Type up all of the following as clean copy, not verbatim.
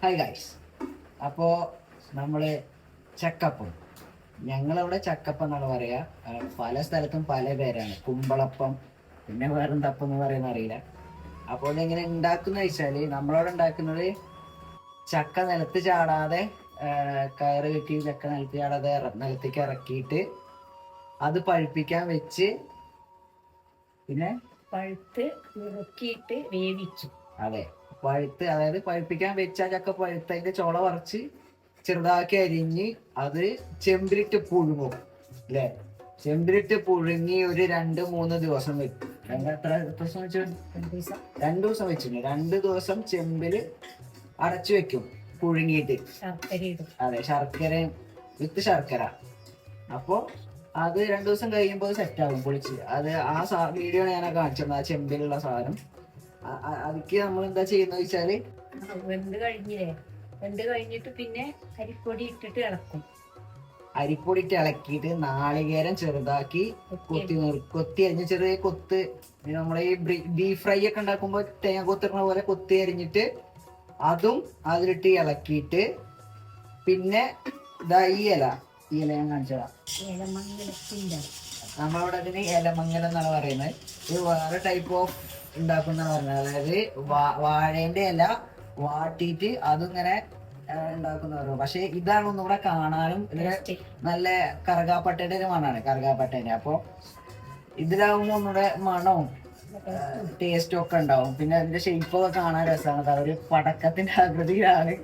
Hi guys. അപ്പോൾ നമ്മൾ ചക്കപ്പം, ഞങ്ങളവിടെ ചക്കപ്പം എന്നാണ് പറയുക. പല സ്ഥലത്തും പല പേരാണ്. കുമ്പളപ്പം, പിന്നെ വേറെന്തപ്പം എന്ന് പറയുന്ന അറിയില്ല. അപ്പോൾ ഇതെങ്ങനെ ഉണ്ടാക്കുന്ന വെച്ചാൽ നമ്മളവിടെ ഉണ്ടാക്കുന്നത് ചക്ക നിലത്ത് ചാടാതെ കയറ് കെട്ടി ചക്ക നിലത്ത് ചാടാതെ നിലത്തേക്ക് ഇറക്കിയിട്ട് അത് പഴുപ്പിക്കാൻ വെച്ച് പിന്നെ പഴുത്ത് ഇറക്കിയിട്ട് വേവിച്ചു. അതെ, അതായത് പഴുപ്പിക്കാൻ വെച്ച ചക്ക പഴുത്തതിന്റെ ചോള പറിച്ച് ചെറുതാക്കി അരിഞ്ഞ് അത് ചെമ്പിലിട്ട് പുഴുങ്ങും അല്ലെ. ചെമ്പിലിട്ട് പുഴുങ്ങി ഒരു 2-3 ദിവസം വെക്കും. എത്ര ദിവസം വെച്ചു? 2 ദിവസം വെച്ചിട്ടുണ്ട്. 2 ദിവസം ചെമ്പില് അടച്ചു വെക്കും പുഴുങ്ങിയിട്ട്. അതെ, ശർക്കര വിത്ത് ശർക്കര. അപ്പൊ അത് 2 ദിവസം കഴിയുമ്പോൾ സെറ്റ് ആകും പൊളിച്ച്. അത് വീഡിയോ ഞാൻ കാണിച്ചത് ആ ചെമ്പിലുള്ള സാധനം. അതിക്ക് നമ്മൾ എന്താ ചെയ്യുന്ന വെച്ചാല് വെന്ത് കഴിഞ്ഞിട്ട് പിന്നെ അരിപ്പൊടി ഇട്ടിട്ട് ഇളക്കും. അരിപ്പൊടി ഇട്ട് ഇളക്കിയിട്ട് നാളികേരം ചെറുതാക്കി കൊത്തി അരിഞ്ഞ് ചെറിയ കൊത്ത്. നമ്മളെ ഈ ബീഫ് ഫ്രൈ ഒക്കെ ഉണ്ടാക്കുമ്പോ തേങ്ങ കൊത്തിടുന്ന പോലെ കൊത്തി അരിഞ്ഞിട്ട് അതും അതിലിട്ട് ഇളക്കിയിട്ട് പിന്നെ ഈ ഇല ഞാൻ കാണിച്ചതാ. നമ്മളവിടെ അതിന് ഇലമങ്ങലം എന്നാണ് പറയുന്നത്. ഇത് വേറെ ടൈപ്പ് ഓഫ് ഉണ്ടാക്കുന്ന പറഞ്ഞത്. അതായത് വാഴേന്റെ ഇല വാട്ടിയിട്ട് അതിങ്ങനെ ഉണ്ടാക്കുന്ന. പക്ഷെ ഇതാണ് ഒന്നുകൂടെ കാണാനും ഇതിന് നല്ല കറുകാപ്പട്ടയുടെ ഒരു മണാണ്. കറുകാപ്പട്ടേന്റെ അപ്പൊ ഇതിലാവുമ്പോ ഒന്നുകൂടെ മണവും ടേസ്റ്റും ഒക്കെ ഉണ്ടാവും. പിന്നെ അതിന്റെ ഷേപ്പൊക്കെ കാണാൻ രസമാണ്. ഒരു പടക്കത്തിന്റെ ആകൃതിയിലാണ്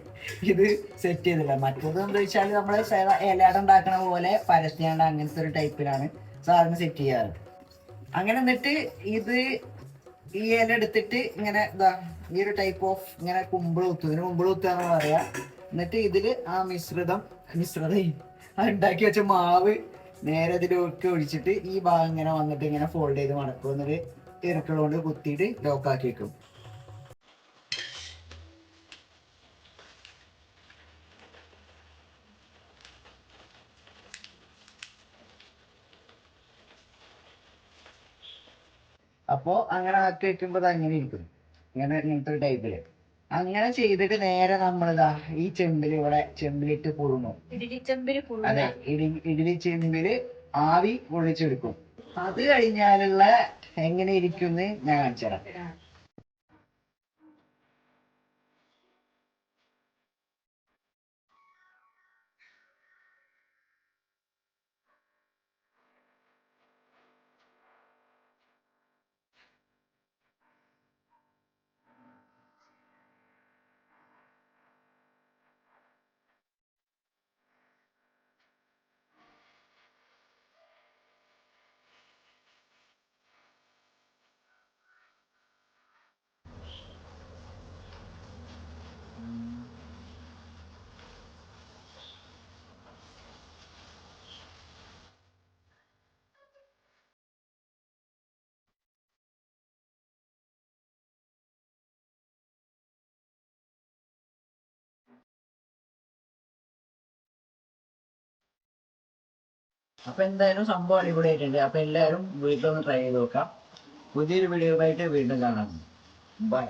ഇത് സെറ്റ് ചെയ്തില്ല. മറ്റേത് എന്താ വെച്ചാൽ നമ്മള് ഇലയട ഉണ്ടാക്കണ പോലെ പരത്തിയാണ്ട് അങ്ങനത്തെ ഒരു ടൈപ്പിലാണ് സാധനം സെറ്റ് ചെയ്യാറ്. അങ്ങനെ എന്നിട്ട് ഇത് ഈ ഇല എടുത്തിട്ട് ഇങ്ങനെ ഈ ഒരു ടൈപ്പ് ഓഫ് ഇങ്ങനെ കുമ്പിള് കുത്താന്ന് പറയാ. എന്നിട്ട് ഇതില് ആ മിശ്രിതം ഉണ്ടാക്കി വെച്ച മാവ് നേരെ ഇതിലൊക്കെ ഒഴിച്ചിട്ട് ഈ ഭാഗം ഇങ്ങനെ വന്നിട്ട് ഇങ്ങനെ ഫോൾഡ് ചെയ്ത് മടക്കും. എന്നിട്ട് ഇറക്കളോണ്ട് കുത്തിയിട്ട് ലോക്കാക്കി വെക്കും. അപ്പോ അങ്ങനെ ആക്കി വെക്കുമ്പോൾ അങ്ങനെ ഇരിക്കും. ഇങ്ങനത്തെ ഒരു ടൈപ്പില് അങ്ങനെ ചെയ്തിട്ട് നേരെ നമ്മളിതാ ഈ ചെമ്പിലിട്ട് പുഴുങ്ങും. അതെ, ഇഡലി ചെമ്പില് ആവി പൊള്ളിച്ചെടുക്കും. അത് കഴിഞ്ഞാലുള്ള എങ്ങനെ ഇരിക്കും ഞാൻ കാണിച്ചു തരാം. അപ്പൊ എന്തായാലും സംഭവം അടിപൊളിയായിട്ടുണ്ട്. അപ്പൊ എല്ലാവരും വീട്ടിലൊന്ന് ട്രൈ ചെയ്ത് നോക്കാം. പുതിയൊരു വീഡിയോ ആയിട്ട് വീണ്ടും കാണാം. ബൈ.